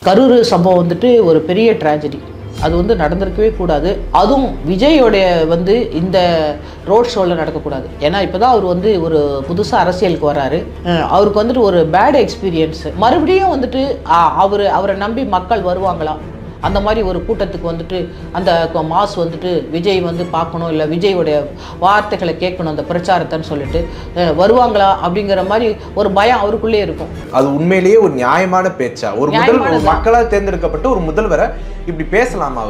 கரூர் சம்பவம் வந்துட்டு ஒரு பெரிய ட்ராஜடி. அது வந்து நடந்திருக்கவே கூடாது. அதுவும் விஜயோடைய வந்து இந்த ரோட் ஷோவில் நடக்கக்கூடாது. ஏன்னா இப்போ தான் அவர் வந்து ஒரு புதுசாக அரசியலுக்கு வராரு. அவருக்கு வந்துட்டு ஒரு பேட் எக்ஸ்பீரியன்ஸ். மறுபடியும் வந்துட்டு அவரை நம்பி மக்கள் வருவாங்களா? அந்த மாதிரி ஒரு கூட்டத்துக்கு வந்துட்டு அந்த மாஸ் வந்துட்டு விஜய் வந்து பார்க்கணும், இல்லை விஜயோடைய வார்த்தைகளை கேட்கணும் அந்த பிரச்சாரத்தைன்னு சொல்லிட்டு வருவாங்களா அப்படிங்கிற மாதிரி ஒரு பயம் அவருக்குள்ளே இருக்கும். அது உண்மையிலேயே ஒரு நியாயமான பேச்சா? ஒரு மக்களால் தேர்ந்தெடுக்கப்பட்ட ஒரு முதல்வரை இப்படி பேசலாமா?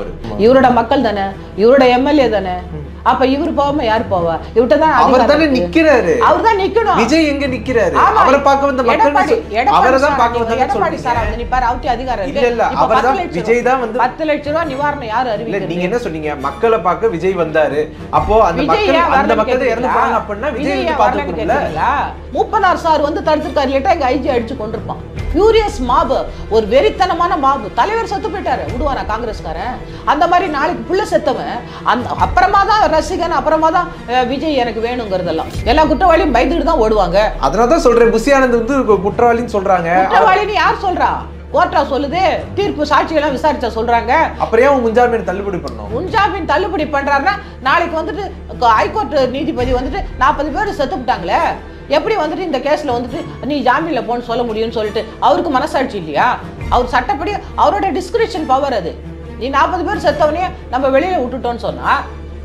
இவரோட மக்கள் தானே, இவரோட எம்எல்ஏ தானே. அப்ப இவரு போகாம யார் போவா? இவர்கிட்ட தான் அவர் தானே நிக்கிறாரு. அவர் தான் நிக்கணும். விஜய் எங்க நிக்கிறாரு? அவரை பார்க்க வந்த மக்கள் அவரை தான் பார்க்க வந்தாங்க. எடப்பாடி சார் வந்து நிப்பாரு. அவர்கிட்ட அதிகாரம் இருக்கு. இல்ல அவர்தான் விஜய் தான் வந்து 10 லட்சம் ரூபாய் நிவாரணம் யார் அறிவிக்கிறது? நீங்க என்ன சொன்னீங்க? மக்களை பார்க்க விஜய் வந்தாரு. அப்போ அந்த மக்கள் இறந்து போறாங்க அப்படின்னா விஜய் வந்து பாத்துக்கணும்ல. மூப்பனார் சார் வந்து தடுத்துட்டாரு. லேட்டா எங்க ஐஜி அடிச்சு கொண்டிருப்பான். ஃபியூரியஸ் மாப், ஒரு வெறித்தனமான மாப். தலைவர் செத்து போயிட்டாரு, விடுவானா காங்கிரஸ்காரன்? அந்த மாதிரி நாளைக்கு புள்ள செத்தவன் அந்த அப்புறமா தான் ரசிகன், அப்புறமா தான் விஜய் எனக்கு வேணுங்கிறதெல்லாம். எல்லா குற்றவாளியும் பயந்துட்டு தான் ஓடுவாங்க. அதனாலதான் சொல்றேன், புஷி ஆனந்த் வந்து குற்றவாளின்னு சொல்றாங்க. குற்றவாளின்னு யார் சொல்றா? கோர்ட்டா சொல்லுது, தீர்ப்பு சாட்சியெல்லாம் விசாரிச்சா சொல்றாங்க. அப்புறம் முன்ஜாமீன் தள்ளுபடி பண்ணணும். முன்ஜாமீன் தள்ளுபடி பண்றாருன்னா நாளைக்கு வந்துட்டு ஹைகோர்ட் நீதிபதி வந்துட்டு 40 பேர் செத்து விட்டாங்களே, எப்படி வந்துட்டு இந்த கேஸ்ல வந்துட்டு நீ ஜாமீன்ல போன்னு சொல்ல முடியும்னு சொல்லிட்டு அவருக்கு மனசாட்சி இல்லையா? அவர் சட்டப்படி அவரோட டிஸ்கிரிப்ஷன் பவர் அது. நீ 40 பேர் செத்தவனே நம்ம வெளியில விட்டுட்டோன்னு சொன்னா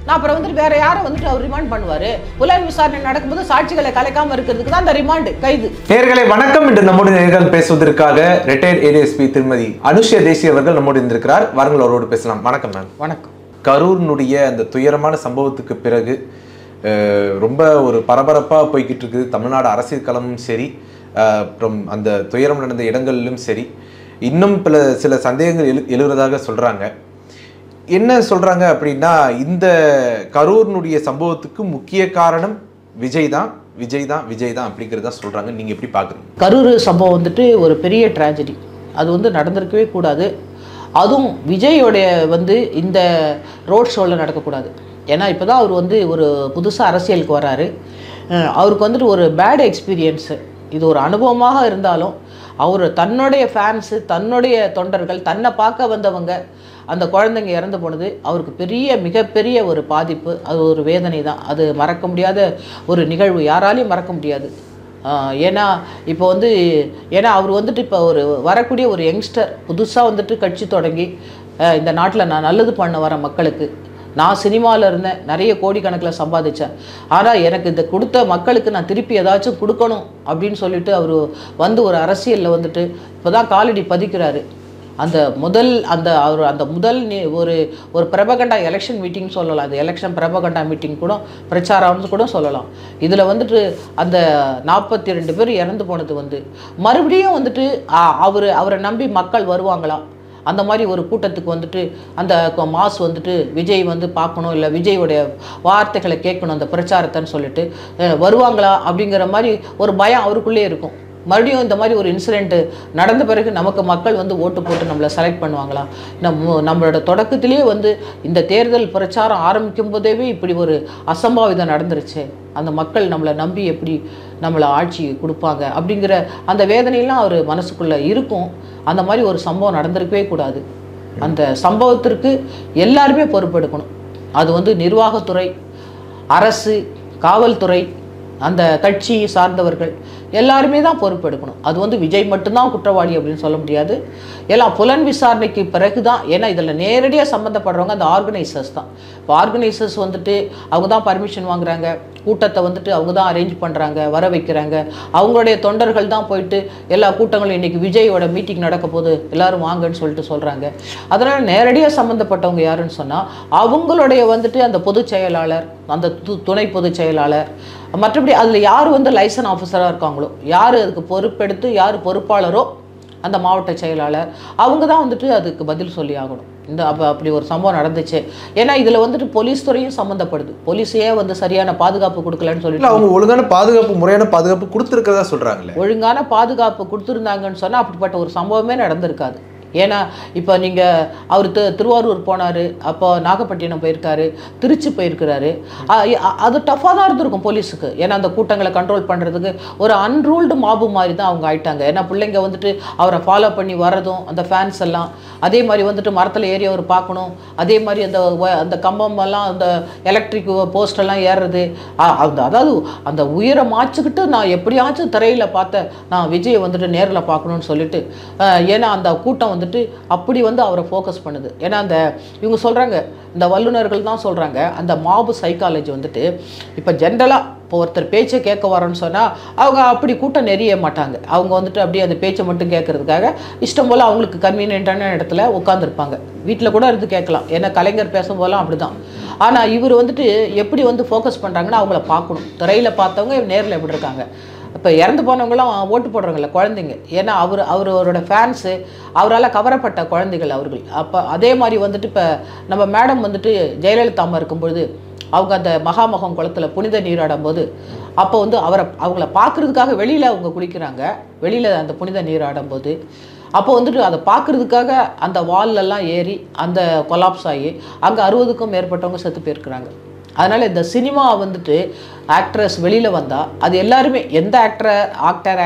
நான் அப்புறம் வந்துட்டு வேற யாரும் வந்துட்டு அவர் ரிமாண்ட் பண்ணுவாரு? புலன் விசாரணை நடக்கும்போது சாட்சிகளை கலைக்காம இருக்கிறதுக்கு தான் அந்த ரிமாண்டு கைது. நேயர்களே வணக்கம். இன்று நம்முடைய நேயர்கள் பேசுவதற்காக ரிட்டையர்ட் ஏடிஎஸ்பி திருமதி அனுஷ்யா தேசிய அவர்கள் நம்மோடு இருந்திருக்கிறார். வாருங்கள் அவரோடு பேசலாம். வணக்கம் மேம். வணக்கம். கரூரினுடைய அந்த துயரமான சம்பவத்துக்கு பிறகு ரொம்ப ஒரு பரபரப்பாக போய்கிட்டு இருக்குது தமிழ்நாடு அரசியல் களமும் சரி, அப்புறம் அந்த துயரம் நடந்த இடங்களிலும் சரி. இன்னும் சில சந்தேகங்கள் எழுகிறதாக சொல்கிறாங்க. என்ன சொல்கிறாங்க அப்படின்னா, இந்த கரூரினுடைய சம்பவத்துக்கு முக்கிய காரணம் விஜய் தான் அப்படிங்கிறத சொல்கிறாங்க. நீங்கள் எப்படி பார்க்குறீங்க? கரூர் சம்பவம் வந்துட்டு ஒரு பெரிய ட்ராஜடி. அது வந்து நடந்திருக்கவே கூடாது. அதுவும் விஜயோடைய வந்து இந்த ரோட் ஷோவில் நடக்கக்கூடாது. ஏன்னா இப்போ தான் அவர் வந்து ஒரு புதுசாக அரசியலுக்கு வராரு. அவருக்கு வந்துட்டு ஒரு பேட் எக்ஸ்பீரியன்ஸு. இது ஒரு அனுபவமாக இருந்தாலும் அவர் தன்னுடைய ஃபேன்ஸு, தன்னுடைய தொண்டர்கள், தன்னை பார்க்க வந்தவங்க, அந்த குழந்தைங்க இறந்து போனது அவருக்கு மிகப்பெரிய ஒரு பாதிப்பு. அது ஒரு வேதனை தான். அது மறக்க முடியாத ஒரு நிகழ்வு, யாராலையும் மறக்க முடியாது. ஏன்னா இப்போ வந்து அவர் வந்துட்டு இப்போ வரக்கூடிய ஒரு யங்ஸ்டர் புதுசாக வந்துட்டு கட்சி தொடங்கி இந்த நாட்டில் நான் நல்லது பண்ண வர மக்களுக்கு, நான் சினிமாவில் இருந்தேன், நிறைய கோடிக்கணக்கில் சம்பாதிச்சேன், ஆனால் எனக்கு இந்த கொடுத்த மக்களுக்கு நான் திருப்பி ஏதாச்சும் கொடுக்கணும் அப்படின்னு சொல்லிட்டு அவர் வந்து ஒரு அரசியலில் வந்துட்டு இப்போ தான் காலடி பதிக்கிறாரு. அந்த முதல் ஒரு பிரபகண்டா எலெக்ஷன் மீட்டிங் சொல்லலாம். அந்த எலெக்ஷன் பிரபகண்டா மீட்டிங் கூட பிரச்சாரம்னு கூட சொல்லலாம். இதில் வந்துட்டு அந்த 42 பேர் இறந்து போனது வந்து மறுபடியும் வந்துட்டு அவரை நம்பி மக்கள் வருவாங்களா? அந்த மாதிரி ஒரு கூட்டத்துக்கு வந்துட்டு அந்த மாஸ் வந்துட்டு விஜய் வந்து பார்க்கணும், இல்லை விஜயோடைய வார்த்தைகளை கேட்கணும் அந்த பிரச்சாரத்தைன்னு சொல்லிட்டு வருவாங்களா அப்படிங்கிற மாதிரி ஒரு பயம் அவருக்குள்ளே இருக்கும். மறுபடியும் இந்த மாதிரி ஒரு இன்சிடென்ட் நடந்த பிறகு நமக்கு மக்கள் வந்து ஓட்டு போட்டு நம்மளை செலக்ட் பண்ணுவாங்களா? நம்மளோட தொடக்கத்திலேயே வந்து இந்த தேர்தல் பிரச்சாரம் ஆரம்பிக்கும் போதேவே இப்படி ஒரு அசம்பாவிதம் நடந்துருச்சு, அந்த மக்கள் நம்மளை நம்பி எப்படி நம்மளை ஆட்சி கொடுப்பாங்க அப்படிங்கிற அந்த வேதனையெல்லாம் அவர் மனசுக்குள்ளே இருக்கும். அந்த மாதிரி ஒரு சம்பவம் நடந்திருக்கவே கூடாது. அந்த சம்பவத்திற்கு எல்லாருமே பொறுப்பெடுக்கணும். அது வந்து நிர்வாகத்துறை, அரசு, காவல்துறை, அந்த கட்சி சார்ந்தவர்கள் எல்லாருமே தான் பொறுப்பெடுக்கணும். அது வந்து விஜய் மட்டும்தான் குற்றவாளி அப்படின்னு சொல்ல முடியாது. எல்லாம் புலன் விசாரணைக்கு பிறகு தான். ஏன்னா இதில் நேரடியாக சம்மந்தப்படுறவங்க அந்த ஆர்கனைசர்ஸ் தான். இப்போ ஆர்கனைசர்ஸ் வந்துட்டு அவங்க தான் பர்மிஷன் வாங்குறாங்க, கூட்டத்தை வந்துட்டு அவங்க தான் அரேஞ்ச் பண்ணுறாங்க, வர வைக்கிறாங்க. அவங்களுடைய தொண்டர்கள் தான் போயிட்டு எல்லா கூட்டங்களும் இன்றைக்கி விஜயோட மீட்டிங் நடக்க போது எல்லோரும் வாங்கன்னு சொல்லிட்டு சொல்கிறாங்க. அதனால் நேரடியாக சம்மந்தப்பட்டவங்க யாருன்னு சொன்னால் அவங்களுடைய வந்துட்டு அந்த பொதுச் செயலாளர், அந்த துணை பொதுச் செயலாளர், மற்றபடி அதில் யார் வந்து லைசன்ஸ் ஆஃபீஸராக இருக்காங்களோ, யார் அதுக்கு பொறுப்பெடுத்து யார் பொறுப்பாளரோ அந்த மாவட்ட செயலாளர், அவங்க தான் வந்துட்டு அதுக்கு பதில் சொல்லி ஆகணும். அப்படி ஒரு சம்பவம் நடந்துச்சு. ஏன்னா இதில் வந்துட்டு போலீஸ் துறையும் சம்மந்தப்படுது. போலீஸே வந்து சரியான பாதுகாப்பு கொடுக்கலன்னு சொல்லிட்டு அவங்க ஒழுங்கான பாதுகாப்பு, முறையான பாதுகாப்பு கொடுத்துருக்கிறதா சொல்கிறாங்களே. ஒழுங்கான பாதுகாப்பு கொடுத்துருந்தாங்கன்னு சொன்னால் அப்படிப்பட்ட ஒரு சம்பவமே நடந்திருக்காது. ஏன்னா இப்போ நீங்கள் அவர் திருவாரூர் போனார், அப்போ நாகப்பட்டினம் போயிருக்காரு, திருச்சி போயிருக்கிறாரு. அது டஃப்பாக தான் இருந்திருக்கும் போலீஸுக்கு. ஏன்னா அந்த கூட்டங்களை கண்ட்ரோல் பண்ணுறதுக்கு ஒரு அன்ரூல்டு மாபு மாதிரி தான் அவங்க ஆயிட்டாங்க. ஏன்னா பிள்ளைங்க வந்துட்டு அவரை ஃபாலோ பண்ணி வர்றதும், அந்த ஃபேன்ஸ் எல்லாம் அதே மாதிரி வந்துட்டு மரத்தில் ஏறி அவர் பார்க்கணும், அதே மாதிரி அந்த கம்பமெல்லாம் அந்த எலக்ட்ரிக் போஸ்டெல்லாம் ஏறுறது, அதாவது அந்த உயிரை மாச்சுக்கிட்டு நான் எப்படியாச்சும் திரையில் பார்த்தேன், நான் விஜயை வந்துட்டு நேரில் பார்க்கணுன்னு சொல்லிட்டு. ஏன்னா அந்த கூட்டம் வந்துட்டு அப்படி வந்து அவரை ஃபோக்கஸ் பண்ணுது. ஏன்னா அந்த இவங்க சொல்கிறாங்க, இந்த வல்லுநர்கள் தான் சொல்கிறாங்க, அந்த மாபு சைக்காலஜி வந்துட்டு இப்போ ஜென்ரலாக இப்போ ஒருத்தர் பேச்சை கேட்க வரோன்னு சொன்னால் அவங்க அப்படி கூட்டம் நெறிய மாட்டாங்க. அவங்க வந்துட்டு அப்படியே அந்த பேச்சை மட்டும் கேட்கறதுக்காக இஷ்டம் போல் அவங்களுக்கு கன்வீனியன்ட்டான இடத்துல உட்காந்துருப்பாங்க. வீட்டில் கூட இருந்து கேட்கலாம், ஏன்னா கலைஞர் பேசும்போதெல்லாம் அப்படி தான். ஆனால் இவர் வந்துட்டு எப்படி வந்து ஃபோக்கஸ் பண்ணுறாங்கன்னா அவங்கள பார்க்கணும். திரையில் பார்த்தவங்க நேரில் எப்படி இருக்காங்க. இப்போ இறந்து போனவங்களாம் ஓட்டு போடுறாங்கல்ல குழந்தைங்க, ஏன்னா அவரோட ஃபேன்ஸு, அவரால் கவரப்பட்ட குழந்தைகள் அவர்கள். அப்போ அதே மாதிரி வந்துட்டு இப்போ நம்ம மேடம் வந்துட்டு ஜெயலலிதா அம்மா இருக்கும்பொழுது அவங்க அந்த மகாமகம் குளத்தில் புனித நீராடும் போது அப்போ வந்து அவங்கள பார்க்குறதுக்காக வெளியில் அவங்க குளிக்கிறாங்க, வெளியில் அந்த புனித நீராடும் போது அப்போ வந்துட்டு அதை பார்க்குறதுக்காக அந்த வால்லெல்லாம் ஏறி அந்த கொலாப்ஸ் ஆகி அங்கே 60க்கும் மேற்பட்டவங்க செத்து போயிருக்கிறாங்க. அதனால் இந்த சினிமா வந்துட்டு ஆக்ட்ரஸ் வெளியில் வந்தால் அது எல்லாருமே எந்த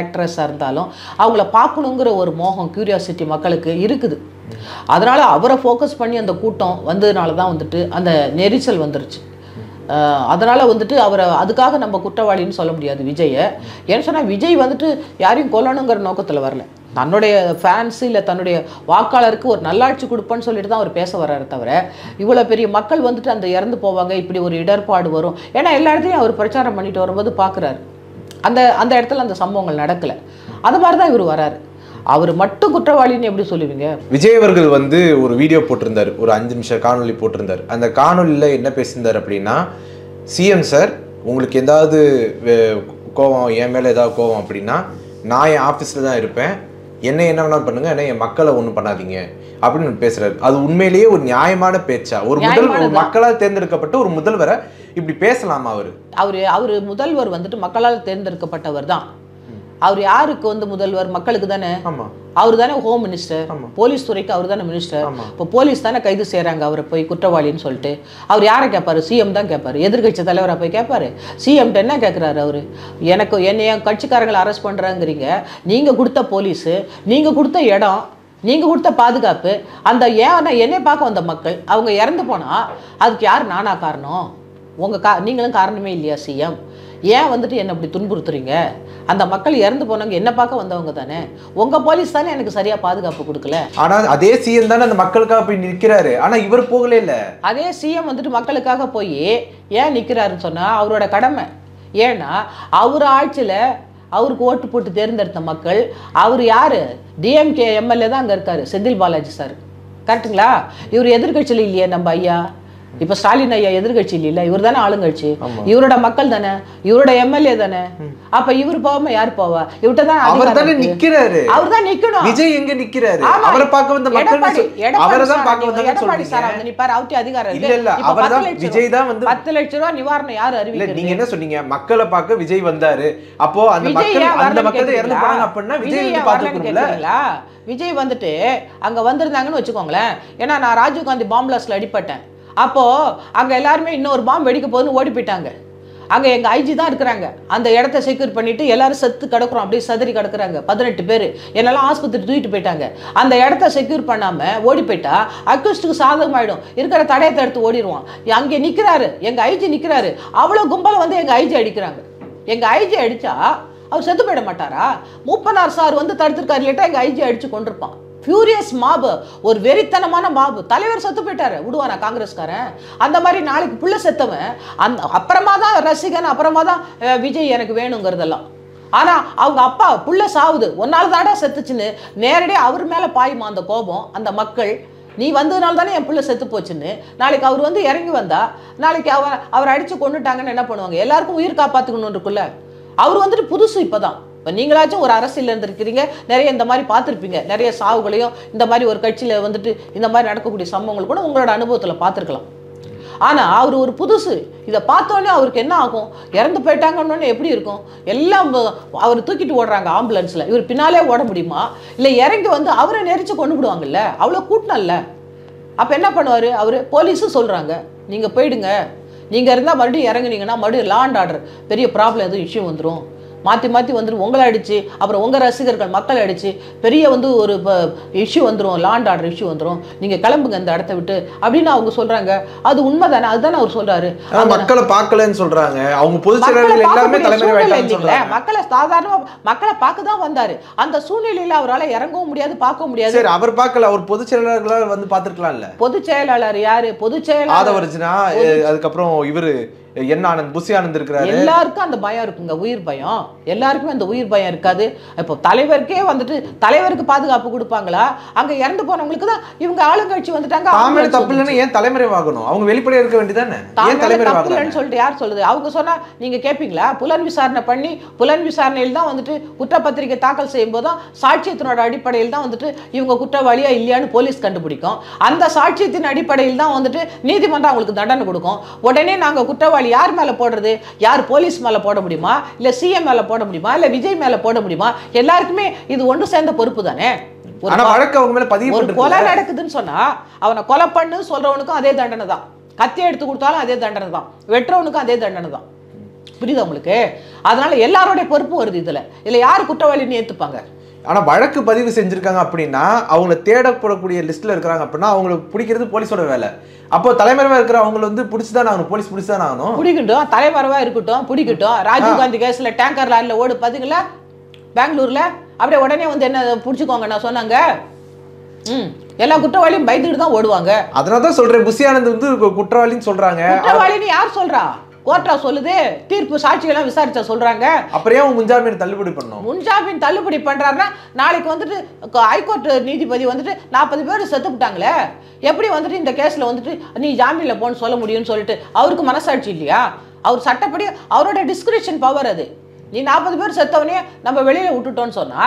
ஆக்ட்ரஸாக இருந்தாலும் அவங்கள பார்க்கணுங்கிற ஒரு மோகம், க்யூரியாசிட்டி மக்களுக்கு இருக்குது. அதனால் அவரை ஃபோக்கஸ் பண்ணி அந்த கூட்டம் வந்ததுனால தான் வந்துட்டு அந்த நெரிசல் வந்துருச்சு. அதனால் வந்துட்டு அவரை அதுக்காக நம்ம குற்றவாளின்னு சொல்ல முடியாது விஜயை. ஏன்னு சொன்னால் விஜய் வந்துட்டு யாரையும் கொல்லணுங்கிற நோக்கத்தில் வரல, தன்னுடைய ஃபேன்ஸு இல்லை தன்னுடைய வாக்காளருக்கு ஒரு நல்லாட்சி கொடுப்பேன்னு சொல்லிட்டு தான் அவர் பேச வர்றாரு தவிர, இவ்வளோ பெரிய மக்கள் வந்துட்டு அந்த இறந்து போவாங்க, இப்படி ஒரு இடர்பாடு வரும், ஏன்னா எல்லா இடத்துலையும் அவர் பிரச்சாரம் பண்ணிட்டு வரும்போது பார்க்குறாரு அந்த இடத்துல அந்த சம்பவங்கள் நடக்கலை. அது மாதிரி தான் இவர் வராரு. அவர் மட்டும் குற்றவாளின்னு எப்படி சொல்லுவீங்க? விஜய் அவர்கள் வந்து ஒரு வீடியோ போட்டிருந்தார், ஒரு 5 நிமிஷம் காணொலி போட்டிருந்தார். அந்த காணொலியில் என்ன பேசியிருந்தார் அப்படின்னா, சிஎம் சார் உங்களுக்கு ஏதாவது கோவம், என் மேலே ஏதாவது கோவம் அப்படின்னா நான் என் ஆஃபீஸில் தான் இருப்பேன், என்ன வேணாலும் பண்ணுங்க, ஏன்னா என் மக்களை ஒன்றும் பண்ணாதீங்க அப்படின்னு பேசுறாரு. அது உண்மையிலேயே ஒரு நியாயமான பேச்சா? ஒரு மக்களால் தேர்ந்தெடுக்கப்பட்ட ஒரு முதல்வரை இப்படி பேசலாமா? அவர் முதல்வர் வந்துட்டு மக்களால் தேர்ந்தெடுக்கப்பட்டவர் தான். அவர் யாருக்கு வந்து முதல்வர்? மக்களுக்கு தானே. அவர் தானே ஹோம் மினிஸ்டர், போலீஸ் துறைக்கு அவர் தானே மினிஸ்டர். இப்போ போலீஸ் தானே கைது செய்கிறாங்க அவரை போய் குற்றவாளின்னு சொல்லிட்டு. அவர் யாரை கேட்பாரு? சிஎம் தான் கேட்பாரு. எதிர்கட்சி தலைவராக போய் கேட்பாரு. சிஎம்கிட்ட என்ன கேட்குறாரு அவர்? என் கட்சிக்காரங்களை அரெஸ்ட் பண்ணுறாங்கிறீங்க, நீங்கள் கொடுத்த போலீஸு, நீங்கள் கொடுத்த இடம், நீங்கள் கொடுத்த பாதுகாப்பு, அந்த என்னை பார்க்க வந்த மக்கள் அவங்க இறந்து போனால் அதுக்கு யார்? நானா காரணம்? நீங்களும் காரணமே இல்லையா சிஎம்? ஏன் வந்துட்டு என்னை அப்படி துன்புறுத்துறீங்க? அந்த மக்கள் இறந்து போனவங்க என்ன பார்க்க வந்தவங்க தானே, உங்கள் போலீஸ் தானே எனக்கு சரியாக பாதுகாப்பு கொடுக்கல. ஆனால் அதே சிஎம் தானே அந்த மக்களுக்காக போய் நிற்கிறாரு, ஆனால் இவர் போகல. இல்லை, அதே சிஎம் வந்துட்டு மக்களுக்காக போய் ஏன் நிற்கிறாருன்னு சொன்னால் அவரோட கடமை. ஏன்னா அவர் ஆட்சியில் அவருக்கு ஓட்டு போட்டு தேர்ந்தெடுத்த மக்கள், அவர் யார்? டிஎம்கே எம்எல்ஏ தான் அங்கே இருக்கார், செந்தில் பாலாஜி சார், கரெக்டுங்களா? இவர் எதிர்கட்சியில் இல்லையே நம்ம ஐயா. இப்போ ஸ்டாலின் ஐயா எதிர்கட்சி இல்ல, இவர் தானே ஆளுங்கட்சி, இவரோட மக்கள் தானே, இவரோட எம்எல்ஏ தானே. அப்ப இவர் போகாம யார் போவா? இவர்ட்ட தான் அவர் தானே நிக்கிறாரு. அவர் தான் நிக்கணும். விஜய் எங்க நிக்கிறாரு? அவரை பார்க்க வந்த மக்கள் அவரை தான் பார்க்க வந்தாங்க. எடப்பாடி சார் வந்து நிப்பாரு, அவர்ட்ட அதிகாரம் இல்ல. இல்ல, அவர் தான் விஜய் தான் வந்து 10 லட்சம் ரூபாய் நிவாரணம் யார் அறிவிக்கிறது? நீங்க என்ன சொன்னீங்க? மக்களை பார்க்க விஜய் வந்தாரு, அப்போ அந்த மக்கள் இறந்து போனாங்க அப்படின்னா விஜய் வந்து பாத்துக்கணும்ல. விஜய் வந்துட்டு அங்க வந்திருந்தாங்கன்னு வச்சுக்கோங்களேன். ஏன்னா நான் ராஜீவ் காந்தி பாம்பு பிளாஸ்ட்ல அடிபட்டேன், அப்போது அங்கே எல்லாருமே இன்னொரு பாம்பு வெடிக்க போதுன்னு ஓடி போயிட்டாங்க. அங்கே எங்கள் ஐஜி தான் இருக்கிறாங்க, அந்த இடத்த செக்யூர் பண்ணிவிட்டு எல்லாரும் செத்து கிடக்குறோம், அப்படியே சதறி கிடக்குறாங்க 18 பேர். என்னெல்லாம் ஆஸ்பத்திரி தூக்கிட்டு போயிட்டாங்க. அந்த இடத்த செக்யூர் பண்ணாமல் ஓடி போயிட்டா அக்யூஸ்டுக்கு சாதகமாயிடும், இருக்கிற தடயத்தை எடுத்து ஓடிடுவான். அங்கே நிற்கிறாரு எங்கள் ஐஜி நிற்கிறாரு, அவ்வளோ கும்பலை வந்து எங்கள் ஐஜி அடிக்கிறாங்க. எங்கள் ஐஜி அடித்தா அவர் செத்து போயிட மாட்டாரா? மூப்பனார் சார் வந்து தடுத்துருக்காரு, இல்லட்டா எங்கள் ஐஜி அடித்து கொண்டிருப்பான். ஃபியூரியஸ் மாபு, ஒரு வெறித்தனமான மாபு. தலைவர் செத்து போயிட்டாரு, விடுவானா காங்கிரஸ்காரன்? அந்த மாதிரி நாளைக்கு புள்ள செத்தவன் அப்புறமா தான் ரசிகன், அப்புறமா தான் விஜய் எனக்கு வேணுங்கிறதெல்லாம். ஆனால் அவங்க அப்பா புள்ள சாவுது, ஒன்னால தாடா செத்துச்சுன்னு நேரடியாக அவர் மேலே பாயுமா அந்த கோபம். அந்த மக்கள் நீ வந்ததுனால தானே என் பிள்ளை செத்து போச்சுன்னு நாளைக்கு அவர் வந்து இறங்கி வந்தா நாளைக்கு அவர் அடித்து கொண்டுட்டாங்கன்னு என்ன பண்ணுவாங்க? எல்லாருக்கும் உயிர் காப்பாற்றுக்கணும் இருக்குல்ல. அவர் வந்துட்டு புதுசு இப்போதான். இப்போ நீங்களாச்சும் ஒரு அரசியல் இருந்திருக்கிறீங்க, நிறைய இந்த மாதிரி பார்த்துருப்பீங்க, நிறைய சாவுகளையும் இந்த மாதிரி ஒரு கட்சியில் வந்துட்டு இந்த மாதிரி நடக்கக்கூடிய சம்பவங்கள் கூட உங்களோட அனுபவத்தில் பார்த்துருக்கலாம். ஆனால் அவர் ஒரு புதுசு, இதை பார்த்தோன்னே அவருக்கு என்ன ஆகும், இறந்து போயிட்டாங்கன்னு எப்படி இருக்கும், எல்லாம் அவர் தூக்கிட்டு ஓடுறாங்க ஆம்புலன்ஸில், இவர் பின்னாலே ஓட முடியுமா, இல்லை இறங்கி வந்து அவரை நெரிச்சு கொண்டு விடுவாங்கல்ல, அவ்வளோ கூட்டினல்ல. அப்போ என்ன பண்ணுவார் அவர், போலீஸும் சொல்கிறாங்க நீங்கள் போயிடுங்க, நீங்கள் இருந்தால் மறுபடியும் இறங்குனீங்கன்னா மறுபடியும் லா அண்ட் ஆர்டர் பெரிய ப்ராப்ளம் எதுவும் இஷ்யூ வந்துடும், மாற்றி மாற்றி வந்துடும், உங்களை அடித்து அப்புறம் உங்கள் ரசிகர்கள் மக்கள் அடித்து பெரிய வந்து ஒரு இஷ்யூ வந்துடும், லா அண்ட் ஆர்டர் இஷ்யூ வந்துடும், நீங்கள் கிளம்புங்க இந்த இடத்த விட்டு அப்படின்னு அவங்க சொல்கிறாங்க. அது உண்மை தானே, அதுதானே அவர் சொல்கிறாரு. மக்களை பார்க்கலன்னு சொல்கிறாங்க, அவங்க பொதுச் செயலாளர்கள் எல்லாமே தலைமை, மக்களை சாதாரணமாக மக்களை பார்க்க தான் வந்தார். அந்த சூழ்நிலையில் அவரால் இறங்கவும் முடியாது, பார்க்க முடியாது. சரி, அவர் பார்க்கல, அவர் பொதுச் செயலாளர்களாக வந்து பார்த்துருக்கலாம்ல. பொதுச் செயலாளர் யாரு, பொதுச் செயலாளர் ஆதவர்ஜுனா, அதுக்கப்புறம் இவரு என் ஆனந்த், புஷி ஆனந்த் இருக்கிறாரு. எல்லாருக்கும் அந்த பயம் இருக்குங்க, உயிர் பயம். எல்லாருக்குமே அந்த உயிர் பயம் இருக்காது. இப்போ தலைவருக்கே வந்துட்டு தலைவருக்கு பாதுகாப்பு கொடுப்பாங்களா? அங்க இறந்து போனவங்களுக்கு தான் இவங்க ஆளுங்கட்சி வந்துட்டாங்க. தாமரை தப்பு இல்லைன்னு ஏன் தலைமறைவாகணும்? அவங்க வெளிப்படையா இருக்க வேண்டியதானே, ஏன் தலைமறைவாகலன்னு சொல்லிட்டு யார் சொல்லுது? அவங்க சொன்னா நீங்க கேட்பீங்களா? புலன் விசாரணை பண்ணி புலன் விசாரணையில் தான் வந்துட்டு குற்றப்பத்திரிகை தாக்கல் செய்யும் போதுதான் சாட்சியத்தினோட அடிப்படையில் தான் வந்துட்டு இவங்க குற்றவாளியா இல்லையான்னு போலீஸ் கண்டுபிடிக்கும். அந்த சாட்சியத்தின் அடிப்படையில் தான் வந்துட்டு நீதிமன்றம் அவங்களுக்கு தண்டனை கொடுக்கும். உடனே நாங்க குற்றவாளி யார் மேல போடுறது? யார் போலீஸ் மேல போட முடியுமா, இல்ல சிஎம் மேல போட முடியுமா, இல்ல விஜய் மேல போட முடியுமா? எல்லாருக்குமே இது ஒன்று சேர்ந்த பொறுப்பு தானே. ஒரு கொலை நடக்குதுன்னு சொன்னா அவனை கொலை பண்ணு சொல்றவனுக்கும் அதே தண்டனை தான், கத்தி எடுத்து கொடுத்தாலும் அதே தண்டனை தான், வெட்டுறவனுக்கும் அதே தண்டனை தான். புரியுதா உங்களுக்கு? அதனால எல்லாரோடைய பொறுப்பு வருது இதுல. இல்ல யாரு குற்றவாளின்னு ஏத்துப்பாங்க? ஆனா வழக்கு பதிவு செஞ்சிருக்காங்க அப்படின்னா அவங்களை தேடப்படக்கூடிய லிஸ்ட்ல இருக்கிறாங்க அப்படின்னா அவங்களை பிடிக்கிறது போலீஸோட வேலை. அப்போ தலைமறைவா இருக்கிற அவங்களை வந்து பிடிச்சுதான் ஆகணும், போலீஸ் பிடிச்சுதான் ஆகணும். பிடிக்கட்டும், தலைமறைவா இருக்கட்டும், பிடிக்கட்டும். ராஜீவ்காந்தி கேஸ்ல டேங்கர் லாரில ஓடு பாத்தீங்களா பெங்களூர்ல? அப்படியே உடனே வந்து என்ன பிடிச்சிக்கோங்க நான் சொன்னாங்க. எல்லா குற்றவாளியும் பயந்துட்டு தான் ஓடுவாங்க. அதனாலதான் சொல்றேன், புஷி ஆனந்த் வந்து குற்றவாளின்னு சொல்றாங்க. குற்றவாளின்னு யார் சொல்றா? கோர்ட்டா சொல்லுது, தீர்ப்பு சாட்சிகள்லாம் விசாரிச்சா சொல்றாங்க. அப்புறம் ஏன் முன்ஜாமீன் தள்ளுபடி பண்ணணும்? முன்ஜாமீன் தள்ளுபடி பண்றாருன்னா நாளைக்கு வந்துட்டு ஹைகோர்ட் நீதிபதி வந்துட்டு 40 பேர் செத்துப்பிட்டாங்களே, எப்படி வந்துட்டு இந்த கேஸ்ல வந்துட்டு நீ ஜாமீன்ல போன்னு சொல்ல முடியும்னு சொல்லிட்டு அவருக்கு மனசாட்சி இல்லையா? அவர் சட்டப்படி அவரோட டிஸ்கிரிப்ஷன் பவர் அது. நீ 40 பேர் செத்தவனே நம்ம வெளியில விட்டுட்டோன்னு சொன்னா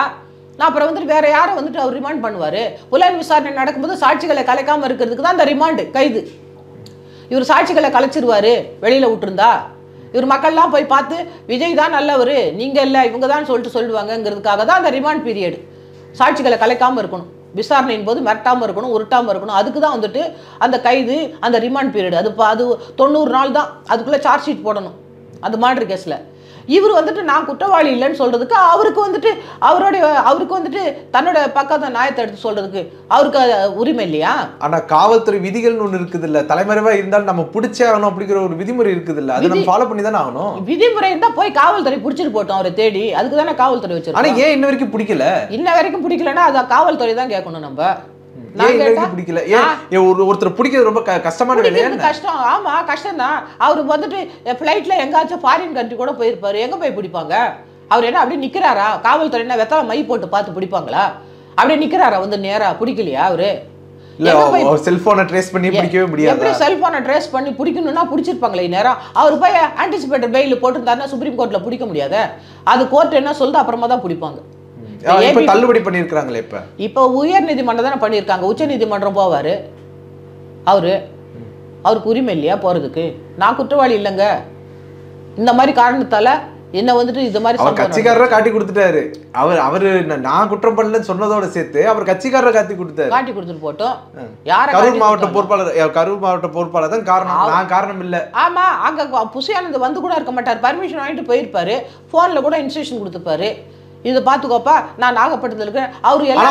நான் அப்புறம் வந்துட்டு வேற யாரை வந்துட்டு அவர் ரிமாண்ட் பண்ணுவாரு? புலன் விசாரணை நடக்கும்போது சாட்சிகளை கலைக்காம இருக்கிறதுக்கு தான் அந்த ரிமாண்டு, கைது. இவர் சாட்சிகளை கலைச்சிருவாரு வெளியில விட்டுருந்தா. இவர் மக்கள்லாம் போய் பார்த்து விஜய் தான் நல்லவர், நீங்க இல்லை இவங்க தான் சொல்லிட்டு சொல்லுவாங்கங்கிறதுக்காக தான் அந்த ரிமாண்ட் பீரியட். சாட்சிகளை கலைக்காம இருக்கணும், விசாரணையின் போது மிரட்டாமல் இருக்கணும், உருட்டாமல் இருக்கணும். அதுக்கு தான் வந்துட்டு அந்த கைது, அந்த ரிமாண்ட் பீரியட். அது 90 நாள் தான், அதுக்குள்ளே சார்ஜ் ஷீட் போடணும் அந்த மாதிரி கேஸில். இவர் வந்துட்டு நான் குற்றவாளி இல்லைன்னு சொல்றதுக்கு அவருக்கு வந்துட்டு தன்னோட பக்கத்தை நியாயத்தை எடுத்து சொல்றதுக்கு அவருக்கு உரிமை இல்லையா? ஆனா காவல்துறை விதிகள்னு ஒண்ணு இருக்குது இல்ல, தலைமறைவா இருந்தாலும் நம்ம பிடிச்சே ஆகணும் அப்படிங்கிற ஒரு விதிமுறை இருக்குது இல்ல, அதை நம்ம ஃபாலோ பண்ணி தானே ஆகணும். விதிமுறை இருந்தா போய் காவல்துறை பிடிச்சிட்டு போட்டோம் அவரை தேடி, அதுக்கு தானே காவல்துறை வச்சிருக்கோம். ஆனா ஏன் இன்ன வரைக்கும் பிடிக்கல? இன்ன வரைக்கும் பிடிக்கலன்னா அதை காவல்துறை தான் கேட்கணும். நம்ம பிடிக்கல, ஒருத்தர் பிடிக்கிறது ரொம்ப கஷ்டமான வேலையா? கஷ்டம், ஆமா கஷ்டம் தான். அவரு வந்துட்டு பிளைட்ல எங்காச்சும் ஃபாரின் கண்ட்ரி கூட போயிருப்பாரு, எங்க போய் பிடிப்பாங்க? அவர் என்ன அப்படியே நிக்கிறாரா? காவல்துறை என்ன வெத்தலை மை போட்டு பார்த்து பிடிப்பாங்களா? அப்படியே நிக்கிறாரா வந்து நேரா? பிடிக்கலையா அவரு? செல்போனை ட்ரேஸ் பண்ணி பிடிக்கவே முடியாது. எப்படி செல்போனை ட்ரேஸ் பண்ணி பிடிக்கணும்னா பிடிச்சிருப்பாங்களே நேரம். அவர் போய் ஆன்டிசிபேட்டட் பெயில் போட்டுருந்தாருன்னா சுப்ரீம் கோர்ட்ல பிடிக்க முடியாது. அது கோர்ட் என்ன சொல்லுது அப்புறமா தான் பிடிப்பாங்க. தள்ளுபடி பண்ணிருக்காங்களே இப்ப உயர் நீதிமன்றம் தானே பண்ணிருக்காங்க, உச்ச நீதிமன்றம் போவாரு அவருக்கு உரிமை இல்லையா போறதுக்கு? நான் குற்றவாளி இல்லைங்க, இந்த மாதிரி காரணத்தால என்ன வந்துட்டு இது மாதிரி கட்சிக்காரரை காட்டி கொடுத்துட்டாரு. அவரு நான் குற்றம் பண்ணலன்னு சொன்னதோட சேர்த்து அவர் கட்சிக்காரரை காட்டி கொடுத்துட்டு போட்டோம். கரூர் மாவட்ட பொறுப்பாளர் தான் காரணம், நான் காரணம் இல்ல. ஆமா, அங்க புஷி ஆனந்த் வந்து கூட இருக்க மாட்டார், பர்மிஷன் வாங்கிட்டு போயிருப்பாரு, போன்ல கூட இன்ஸ்ட்ரக்ஷன் கொடுத்துப்பாரு, இதை பார்த்துக்கோப்பா நான் நாகப்பட்டினத்தில் இருக்கேன்.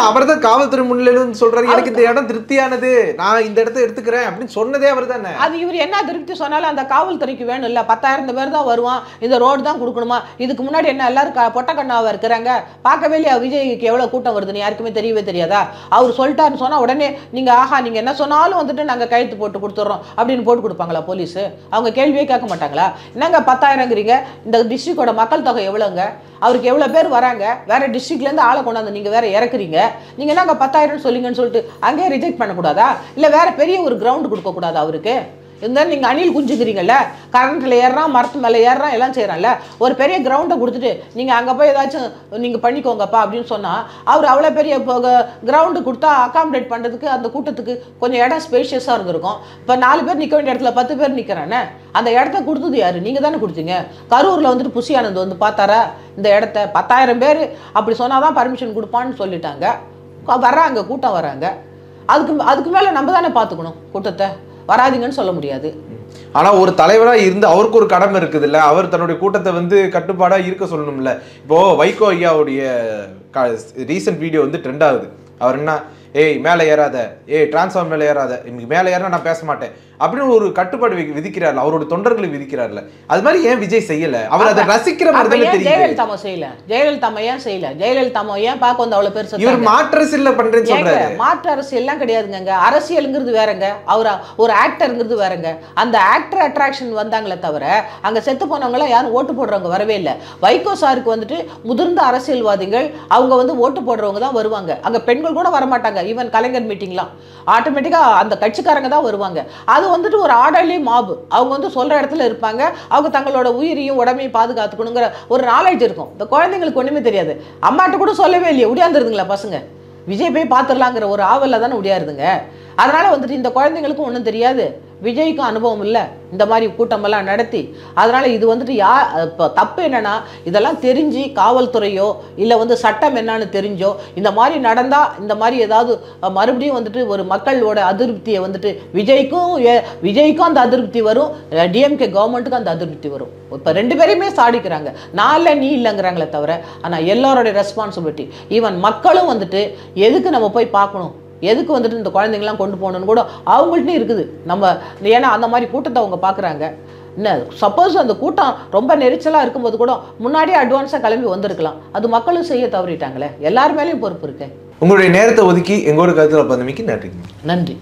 அவர் தான் காவல்துறை முன்னிலையில சொல்றாரு, எனக்கு இந்த இடம் திருப்தியானது, நான் இந்த இடத்தை எடுத்துக்கிறேன் அப்படின்னு சொன்னதே அவர் தானே. அது இவர் என்ன திருப்தி சொன்னாலும் அந்த காவல்துறைக்கு வேணும் இல்ல, 10,000 பேர் தான் வருவான், இந்த ரோடு தான் கொடுக்கணுமா? இதுக்கு முன்னாடி என்ன எல்லாரும் பொட்டக்கண்ணாவா இருக்கிறாங்க? பார்க்கவே இல்லையா விஜய்க்கு எவ்வளவு கூட்டம் வருதுன்னு? யாருக்குமே தெரியவே தெரியாதா? அவர் சொல்லிட்டாருன்னு சொன்னா உடனே நீங்க ஆஹா நீங்க என்ன சொன்னாலும் வந்துட்டு நாங்க கையெழுத்து போட்டு கொடுத்துட்றோம் அப்படின்னு போட்டு கொடுப்பாங்களா போலீஸ்? அவங்க கேள்வியே கேட்க மாட்டாங்களா? என்னங்க 10,000ங்கிறீங்க, இந்த டிஸ்ட்ரிக்டோட மக்கள் தொகை எவ்வளோங்க? அவருக்கு எவ்வளவு பேர் வராங்க? வேற டிஸ்ட்ரிக்ட்ல இருந்து ஆளை கொண்டாந்து நீங்க வேற இறக்குறீங்க, நீங்க என்னங்க 10,000 சொல்லுங்கன்னு சொல்லிட்டு அங்கேயே ரிஜெக்ட் பண்ணக்கூடாதா? இல்ல வேற பெரிய ஒரு கிரவுண்ட் கொடுக்க கூடாதா அவருக்கு? இருந்தாலும் நீங்கள் அணில் குஞ்சுக்கிறீங்கல்ல, கரண்ட்டில் ஏறுறான், மரத்து மேலே ஏறுறான், எல்லாம் செய்கிறான்ல, ஒரு பெரிய கிரவுண்டை கொடுத்துட்டு நீங்கள் அங்கே போய் ஏதாச்சும் நீங்கள் பண்ணிக்கோங்கப்பா அப்படின்னு சொன்னால் அவர் அவ்வளோ பெரிய கிரவுண்டு கொடுத்தா அகாமடேட் பண்ணுறதுக்கு அந்த கூட்டத்துக்கு கொஞ்சம் இடம் ஸ்பேஷியஸாக இருந்திருக்கும். இப்போ 4 பேர் நிற்க வேண்டிய இடத்துல 10 பேர் நிற்கிறானே, அந்த இடத்த கொடுத்தது யார்? நீங்கள் தானே கொடுத்தீங்க. கரூரில் வந்துட்டு புசி ஆனந்த் வந்து பார்த்தாரா இந்த இடத்த? 10,000 பேர் அப்படி சொன்னால் தான் பர்மிஷன் கொடுப்பான்னு சொல்லிட்டாங்க. வர்றாங்க, கூட்டம் வராங்க. அதுக்கு மேலே நம்ம தானே பார்த்துக்கணும் கூட்டத்தை, வராதிங்கன்னு சொல்ல முடியாது. ஆனா ஒரு தலைவரா இருந்து அவருக்கு ஒரு கடமை இருக்குது இல்ல, அவர் தன்னுடைய கூட்டத்தை வந்து கட்டுப்பாடா இருக்க சொல்லணும்ல. இப்போ வைகோ ஐயாவுடைய ரீசன்ட் வீடியோ வந்து ட்ரெண்ட் ஆகுது. அவர் என்ன, ஏய் மேலே ஏறாத, டிரான்ஸ்ஃபார்ம் மேலே ஏறாத, இன்னைக்கு மேலே ஏறினா நான் பேச மாட்டேன் அப்படின்னு ஒரு கட்டுப்பாடு விதிக்கிறார்ல, அவரோட தொண்டர்களுக்கு விதிக்கிறார்ல. அது மாதிரி ஏன் விஜய் செய்யல? அவர் அதை ரசிக்கிற மாதிரி தெரியும். ஜெயலலிதா செய்யல, ஜெயலலிதா ஏன் செய்யல? ஜெயலலிதா ஏன் பார்க்க வந்து அவ்வளவு பெருசு? இவர் மாற்று அரசியல் பண்றேன்னு சொல்றாரு. மாற்று அரசியல்லாம் கிடையாதுங்க. அரசியல்ங்கிறது வேறங்க, அவர் ஒரு ஆக்டருங்கிறது வேறங்க. அந்த ஆக்டர் அட்ராக்ஷன் வந்தாங்களே தவிர அங்க செத்து போனவங்க எல்லாம் யாரும் ஓட்டு போடுறவங்க வரவே இல்லை. வைகோ சாருக்கு வந்துட்டு முதிர்ந்த அரசியல்வாதிகள் அவங்க வந்து ஓட்டு போடுறவங்க தான் வருவாங்க. அங்க பெண்கள் கூட வரமாட்டாங்க. ஈவன் கலைஞர் மீட்டிங்லாம் ஆட்டோமேட்டிக்கா அந்த கட்சிக்காரங்க தான் வருவாங்க. அது வந்துட்டு ஒரு ஆர்டர்லி மாப். அவங்க வந்து சொல்ற இடத்துல இருப்பாங்க. அவங்க தங்களோட உயிரையும் உடம்பையும் பாதுகாத்துக்கணுங்கிற ஒரு நாலேஜ் இருக்கும். இந்த குழந்தைங்களுக்கு ஒண்ணுமே தெரியாது. அம்மாட்ட கூட சொல்லவே இல்லையே, உடையாந்துருதுங்களா பசங்க? விஜய் போய் பார்த்துடலாங்கிற ஒரு ஆவலில் தானே உடையாருதுங்க. அதனால வந்துட்டு இந்த குழந்தைங்களுக்கும் ஒன்றும் தெரியாது, விஜய்க்கும் அனுபவம் இல்லை இந்த மாதிரி கூட்டமெல்லாம் நடத்தி. அதனால இது வந்துட்டு இப்போ தப்பு என்னன்னா, இதெல்லாம் தெரிஞ்சு காவல்துறையோ இல்லை வந்து சட்டம் என்னன்னு தெரிஞ்சோ இந்த மாதிரி நடந்தா இந்த மாதிரி ஏதாவது மறுபடியும் வந்துட்டு ஒரு மக்களோட அதிருப்தியை வந்துட்டு விஜய்க்கும் அந்த அதிருப்தி வரும், டிஎம்கே கவர்மெண்ட்டுக்கும் அந்த அதிருப்தி வரும். இப்போ 2 பேரையுமே சாடிக்கிறாங்க. நான் இல்லை நீ இல்லைங்கிறாங்களே தவிர, ஆனால் எல்லாரோடைய ரெஸ்பான்சிபிலிட்டி. ஈவன் மக்களும் வந்துட்டு எதுக்கு நம்ம போய் பார்க்கணும், எதுக்கு வந்துட்டு இந்த குழந்தைங்களாம் கொண்டு போகணுன்னு கூட அவங்கள்ட்டையும் இருக்குது. நம்ம ஏன்னா அந்த மாதிரி கூட்டத்தை அவங்க பார்க்குறாங்க. என்ன சப்போஸ் அந்த கூட்டம் ரொம்ப நெரிச்சலாக இருக்கும்போது கூட முன்னாடியே அட்வான்ஸாக கிளம்பி வந்திருக்கலாம். அது மக்களும் செய்ய தவறிட்டாங்களே. எல்லார் மேலேயும் பொறுப்பு இருக்கு. உங்களுடைய நேரத்தை ஒதுக்கி எங்களோட கருத்துல பந்தமிக்கு நன்றி. நன்றி.